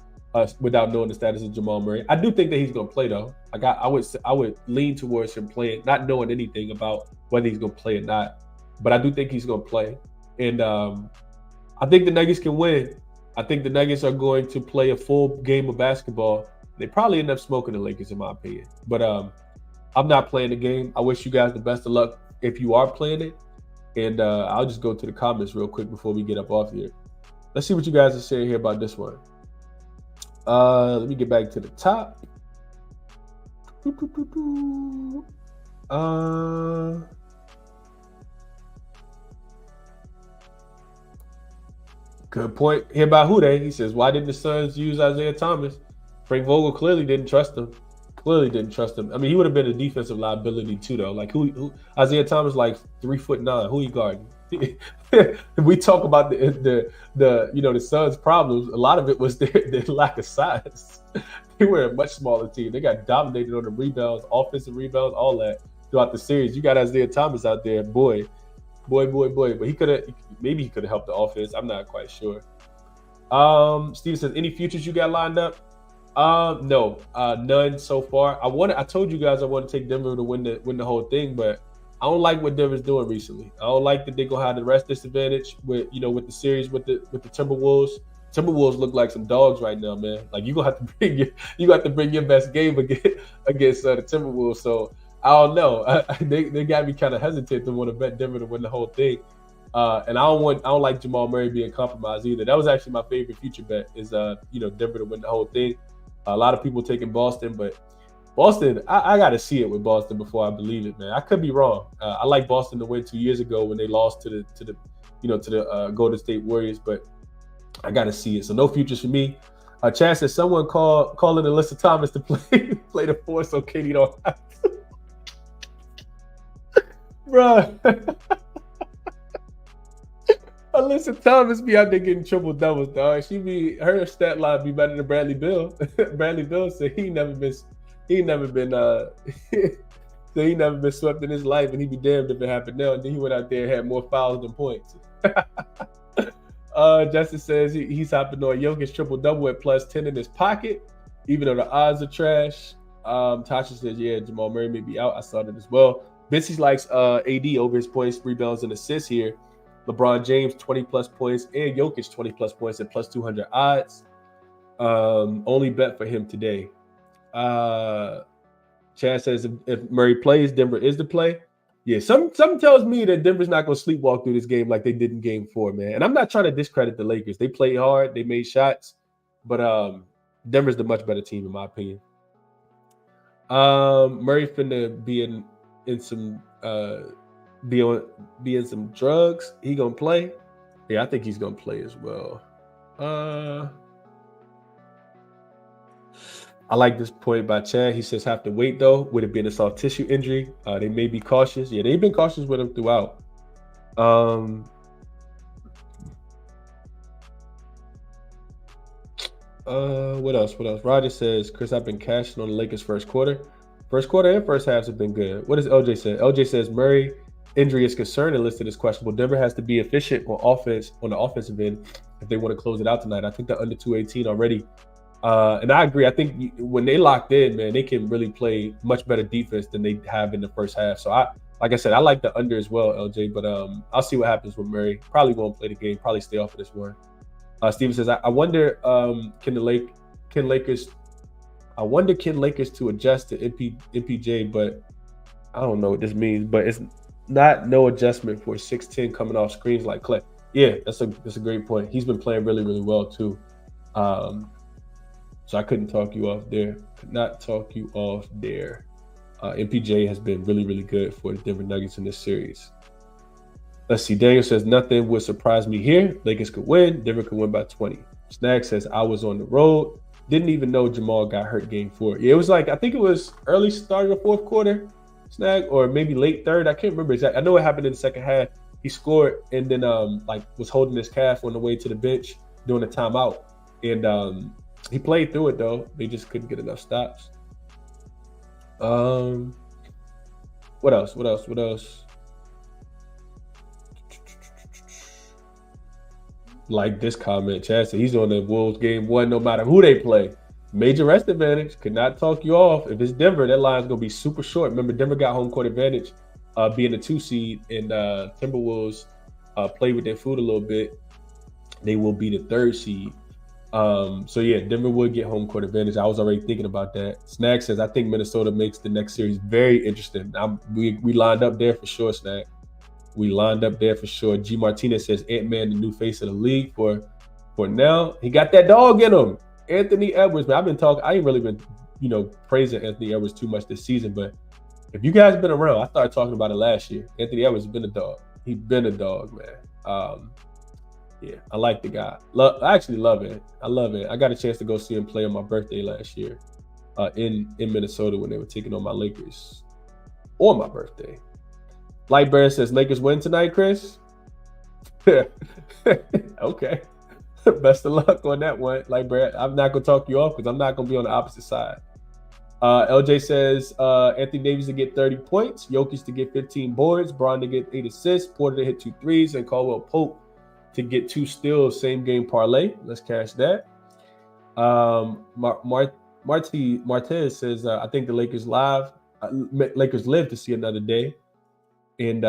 S1: without knowing the status of Jamal Murray. I do think that he's going to play, though. Like I would lean towards him playing, not knowing anything about whether he's going to play or not. But I do think he's going to play. And I think the Nuggets can win. I think the Nuggets are going to play a full game of basketball. They probably end up smoking the Lakers, in my opinion. But I'm not playing the game. I wish you guys the best of luck if you are playing it. And I'll just go to the comments real quick before we get up off here. Let's see what you guys are saying here about this one. Let me get back to the top. Good point here about Hude. He says, why didn't the Suns use Isaiah Thomas? Frank Vogel clearly didn't trust him. I mean, he would have been a defensive liability too, though. Like who Isaiah Thomas, like 3'9". Who he guarding? We talk about the Suns' problems. A lot of it was their lack of size. They were a much smaller team. They got dominated on the rebounds, offensive rebounds, all that throughout the series. You got Isaiah Thomas out there, boy. But he could have helped the offense. I'm not quite sure. Steve says, any futures you got lined up? No, none so far. I told you guys I want to take Denver to win the whole thing, but I don't like what Denver's doing recently. I don't like that they're gonna have the rest disadvantage with the series with the Timberwolves. Timberwolves look like some dogs right now, man. Like you have to bring your best game against the Timberwolves. So I don't know. They got me kind of hesitant to want to bet Denver to win the whole thing. And I don't like Jamal Murray being compromised either. That was actually my favorite future bet is Denver to win the whole thing. A lot of people taking Boston, but Boston, I got to see it with Boston before I believe it, man. I could be wrong. I like Boston to win 2 years ago when they lost to the Golden State Warriors, but I got to see it. So no futures for me. Chad says someone calling Alyssa Thomas to play the four so Katie don't have to. Bruh. Alyssa Thomas be out there getting triple doubles, dog. Her stat line be better than Bradley Beal. Bradley Beal said he never been swept in his life, and he'd be damned if it happened now. And then he went out there and had more fouls than points. Justin says he's hopping on Jokic triple double at +10 in his pocket, even though the odds are trash. Tasha says, yeah, Jamal Murray may be out. I saw that as well. Bitsy likes AD over his points, rebounds, and assists here. LeBron James 20+ points and Jokic 20+ points at +200 odds. Only bet for him today. Chad says if Murray plays, Denver is the play. Yeah, something tells me that Denver's not going to sleepwalk through this game like they did in Game 4, man. And I'm not trying to discredit the Lakers. They played hard. They made shots. But Denver's the much better team, in my opinion. Murray finna be in some be in some drugs. He gonna play. Yeah, I think he's gonna play as well. I like this point by Chad. He says have to wait though. Would it be a soft tissue injury? They may be cautious. Yeah, they've been cautious with him throughout. What else? Roger says, Chris, I've been cashing on the Lakers first quarter. First quarter and first halves have been good. What does LJ say? LJ says Murray injury is concerned and listed as questionable. Denver has to be efficient on the offensive end if they want to close it out tonight. I think they're under 218 already. And I agree. I think when they locked in, man, they can really play much better defense than they have in the first half. So like I said, I like the under as well, LJ, but I'll see what happens with Murray. Probably won't play the game, probably stay off of this one. Steven says, I wonder can Lakers to adjust to MPJ, but I don't know what this means, but it's not no adjustment for 6'10" coming off screens like Clay. Yeah, that's a great point. He's been playing really, really well too. So I couldn't talk you off there. Could not talk you off there. MPJ has been really, really good for the Denver Nuggets in this series. Let's see. Daniel says, nothing would surprise me here. Lakers could win. Denver could win by 20. Snag says, I was on the road. Didn't even know Jamal got hurt game 4. Yeah, it was like, I think it was early start of the fourth quarter, Snag, or maybe late third. I can't remember exactly. I know it happened in the second half. He scored and then was holding his calf on the way to the bench during the timeout. And he played through it, though. They just couldn't get enough stops. What else? What else? What else? Like this comment, Chad said he's on the Wolves game one no matter who they play. Major rest advantage. Could not talk you off. If it's Denver, that line's going to be super short. Remember, Denver got home court advantage being the 2 seed, and Timberwolves play with their food a little bit. They will be the 3rd seed. So, yeah, Denver would get home court advantage. I was already thinking about that. Snag says, I think Minnesota makes the next series very interesting. We lined up there for sure, Snag. We lined up there for sure. G. Martinez says Ant-Man, the new face of the league for now. He got that dog in him. Anthony Edwards, man. I ain't really been, praising Anthony Edwards too much this season. But if you guys have been around, I started talking about it last year. Anthony Edwards has been a dog. He's been a dog, man. Yeah, I like the guy. I actually love it. I love it. I got a chance to go see him play on my birthday last year in Minnesota when they were taking on my Lakers on my birthday. Lightbearer says, Lakers win tonight, Chris? Okay. Best of luck on that one. Lightbearer, I'm not going to talk you off because I'm not going to be on the opposite side. LJ says, Anthony Davis to get 30 points, Jokic to get 15 boards, Braun to get 8 assists, Porter to hit 2 threes, and Caldwell Pope to get 2 steals, same game parlay. Let's cash that. Martez says, I think the Lakers live to see another day. And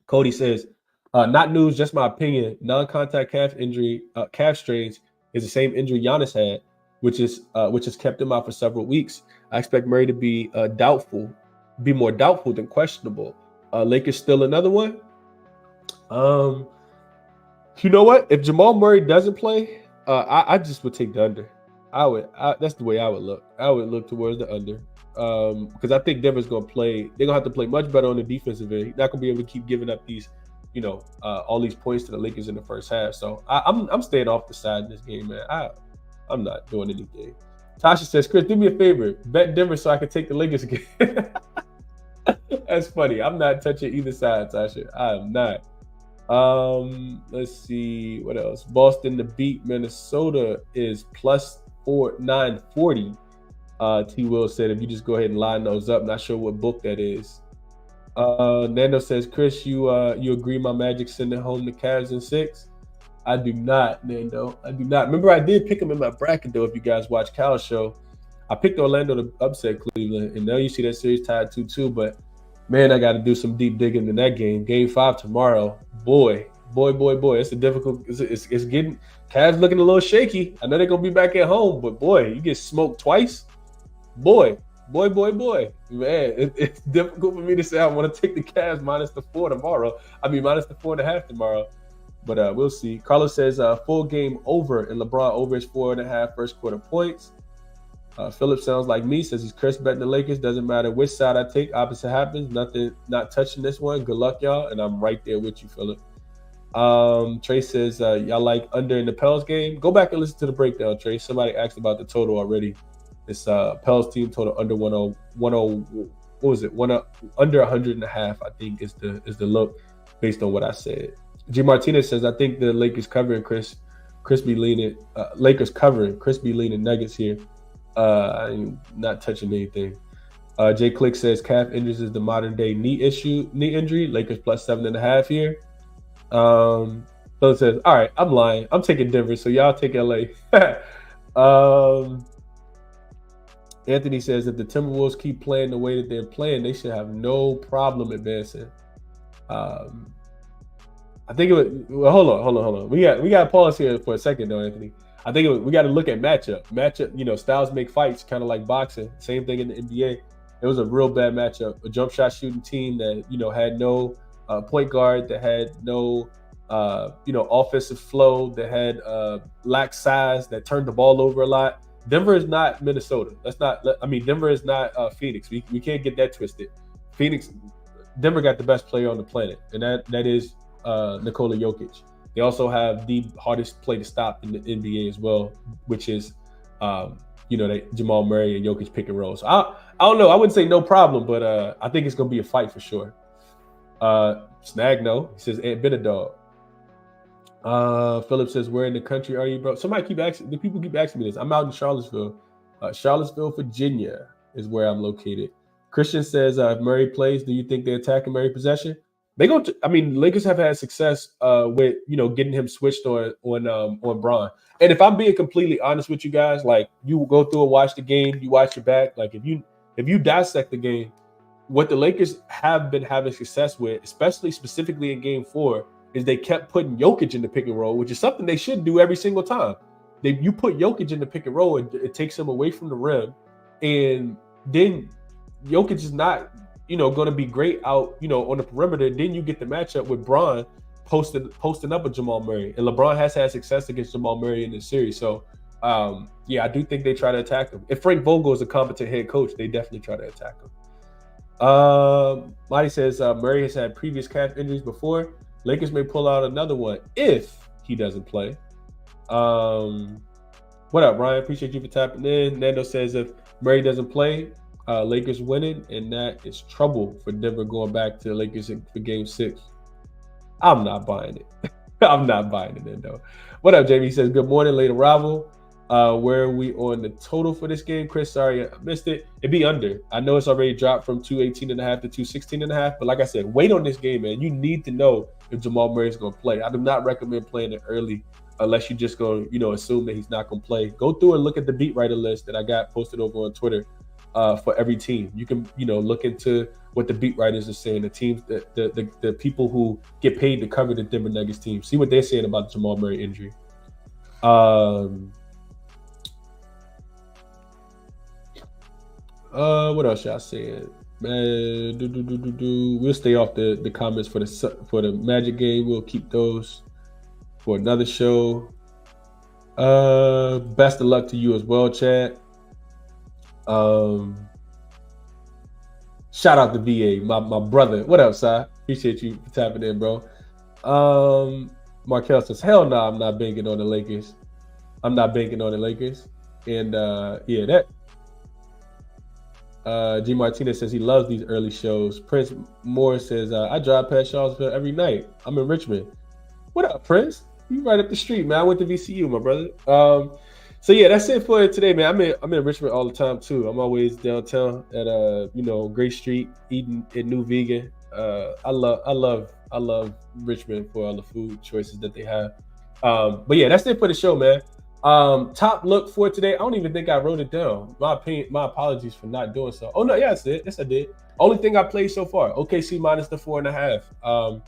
S1: Cody says, not news, just my opinion. Non-contact calf strains is the same injury Giannis had, which has kept him out for several weeks. I expect Murray to be more doubtful than questionable. Lakers still another one. You know what? If Jamal Murray doesn't play, I just would take the under. That's the way I would look. I would look towards the under. Because I think Denver's going to play. They're going to have to play much better on the defensive end. He's not going to be able to keep giving up these, all these points to the Lakers in the first half. So I'm staying off the side in this game, man. I'm not doing anything. Tasha says, Chris, do me a favor. Bet Denver so I can take the Lakers again. That's funny. I'm not touching either side, Tasha. I am not. Let's see. What else? Boston to beat Minnesota is plus 940. T. Will said, if you just go ahead and line those up, not sure what book that is. Nando says, Chris, you agree my Magic sending home the Cavs in 6? I do not, Nando. I do not. Remember, I did pick them in my bracket, though, if you guys watch Cal's show. I picked Orlando to upset Cleveland, and now you see that series tied 2-2, but, man, I got to do some deep digging in that game. Game 5 tomorrow. Boy. It's a difficult – it's getting – Cavs looking a little shaky. I know they're going to be back at home, but, boy, you get smoked twice. Boy, man, it's difficult for me to say I want to take the Cavs minus the 4 tomorrow. Minus the 4.5 tomorrow. But we'll see. Carlos says full game over and LeBron over his 4.5 first quarter points. Philip sounds like me, says he's Chris betting the Lakers. Doesn't matter which side I take, opposite happens. Nothing, not touching this one. Good luck, y'all. And I'm right there with you, Philip. Trey says y'all like under in the Pels game. Go back and listen to the breakdown, Trey. Somebody asked about the total already. This Pels team total under 10. What was it? Under 100.5, I think is the look based on what I said. G. Martinez says, I think the Lakers covering Chris be leaning Lakers covering. Chris be leaning Nuggets here. I'm not touching anything. Jay Click says calf injuries is the modern day knee injury. Lakers plus 7.5 here. Phil says, all right, I'm lying. I'm taking Denver, so y'all take LA. Anthony says if the Timberwolves keep playing the way that they're playing, they should have no problem advancing. I think it would. Well, hold on. We got to pause here for a second, though, Anthony. I think we got to look at matchup. Styles make fights, kind of like boxing. Same thing in the NBA. It was a real bad matchup. A jump shot shooting team that had no point guard, that had no offensive flow, that had lack size, that turned the ball over a lot. Denver is not Minnesota. Denver is not Phoenix. We can't get that twisted. Denver got the best player on the planet, and that is Nikola Jokic. They also have the hardest play to stop in the NBA as well, which is Jamal Murray and Jokic pick and roll. So I don't know. I wouldn't say no problem, but I think it's gonna be a fight for sure. Snag no. He says Aunt been a dog. Philip says, where in the country are you, bro? The people keep asking me this. I'm out in Charlottesville. Charlottesville, Virginia is where I'm located. Christian says, if Murray plays, do you think they attack him every possession? Lakers have had success with getting him switched on Bron. And if I'm being completely honest with you guys, like, you go through and watch the game, you watch your back. Like, if you dissect the game, what the Lakers have been having success with, specifically in Game 4, is they kept putting Jokic in the pick and roll, which is something they should do every single time. You put Jokic in the pick and roll, it takes him away from the rim, and then Jokic is not going to be great out on the perimeter. Then you get the matchup with Bron posting up with Jamal Murray, and LeBron has had success against Jamal Murray in this series. So I do think they try to attack him. If Frank Vogel is a competent head coach, they definitely try to attack him. Marty says Murray has had previous calf injuries before. Lakers may pull out another one if he doesn't play. What up, Ryan? Appreciate you for tapping in. Nando says if Murray doesn't play, Lakers winning, and that is trouble for Denver going back to the Lakers for Game 6. I'm not buying it. I'm not buying it, Nando. What up, Jamie? He says, good morning, late arrival. Where are we on the total for this game? Chris, sorry, I missed it. It'd be under. I know it's already dropped from 218.5 to 216.5, but like I said, wait on this game, man. You need to know if Jamal Murray is going to play. I do not recommend playing it early unless you just go, assume that he's not going to play. Go through and look at the beat writer list that I got posted over on Twitter for every team. You can, look into what the beat writers are saying, the teams, the people who get paid to cover the Denver Nuggets team. See what they're saying about the Jamal Murray injury. What else y'all saying? We'll stay off the comments for the Magic game. We'll keep those for another show. Best of luck to you as well, Chad. Shout out to VA, my brother. What up, Si? Appreciate you for tapping in, bro. Markel says, hell no, I'm not banking on the Lakers. I'm not banking on the Lakers. And that. G. Martinez says he loves these early shows. Prince Moore says, I drive past Charlottesville every night. I'm in Richmond. What up, Prince? You right up the street, man. I went to VCU, my brother. So yeah, that's it for today, man. I'm in Richmond all the time too. I'm always downtown at Great Street, eating at New Vegan. I love Richmond for all the food choices that they have. But yeah, that's it for the show, man. Top look for today. I don't even think I wrote it down. My apologies for not doing so. Oh no, yeah, that's it. Yes, I did. Only thing I played so far. OKC minus the 4.5.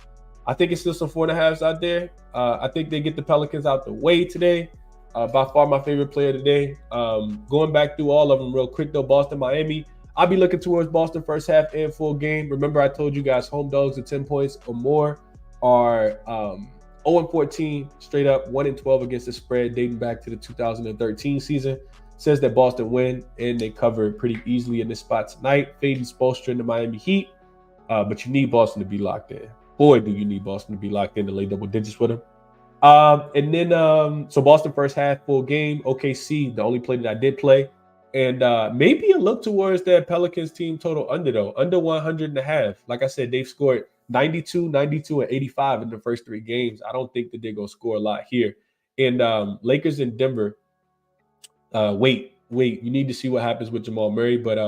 S1: I think it's still some 4.5s out there. I think they get the Pelicans out the way today. By far my favorite player today. Going back through all of them real quick though. Boston, Miami. I'll be looking towards Boston first half and full game. Remember, I told you guys home dogs at 10 points or more are 0-14 straight up, 1-12 against the spread dating back to the 2013 season. Says that Boston win and they cover pretty easily in this spot tonight. Fading Spoelstra in the Miami Heat, but you need Boston to be locked in. Boy, do you need Boston to be locked in to lay double digits with them. And then so Boston first half full game. OKC, the only play that I did play, and maybe a look towards that Pelicans team total under though, under 100.5. Like I said, they've scored 92, 92, and 85 in the first 3 games. I don't think that they're going to score a lot here. And Lakers in Denver, wait. You need to see what happens with Jamal Murray. But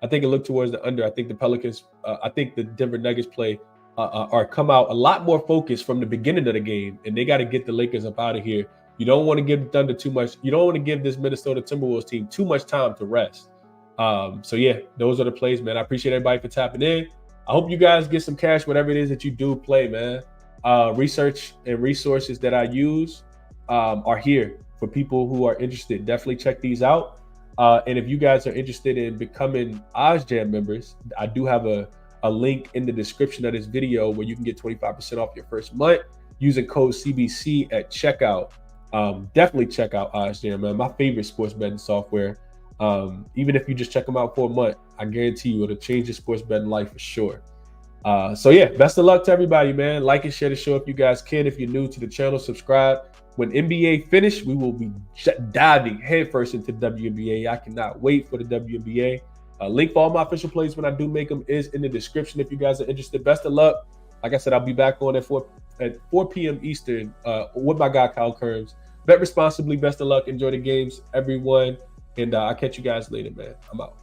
S1: I think it looked towards the under. I think the Pelicans, I think the Denver Nuggets play or come out a lot more focused from the beginning of the game. And they got to get the Lakers up out of here. You don't want to give the Thunder too much. You don't want to give this Minnesota Timberwolves team too much time to rest. So, yeah, those are the plays, man. I appreciate everybody for tapping in. I hope you guys get some cash, whatever it is that you do play, man. Research and resources that I use are here for people who are interested. Definitely check these out. And if you guys are interested in becoming OzJam members, I do have a link in the description of this video where you can get 25% off your first month using code CBC at checkout. Definitely check out OzJam, man. My favorite sports betting software. Even if you just check them out for a month, I guarantee you it'll change your sports betting life for sure. So yeah, best of luck to everybody, man. Like and share the show if you guys can. If you're new to the channel, subscribe. When NBA finish, we will be diving headfirst into WNBA. I cannot wait for the WNBA. Link for all my official plays when I do make them is in the description if you guys are interested. Best of luck. Like I said, I'll be back on at 4 p.m. Eastern with my guy Kyle Kerms. Bet responsibly. Best of luck. Enjoy the games, everyone. And I'll catch you guys later, man. I'm out.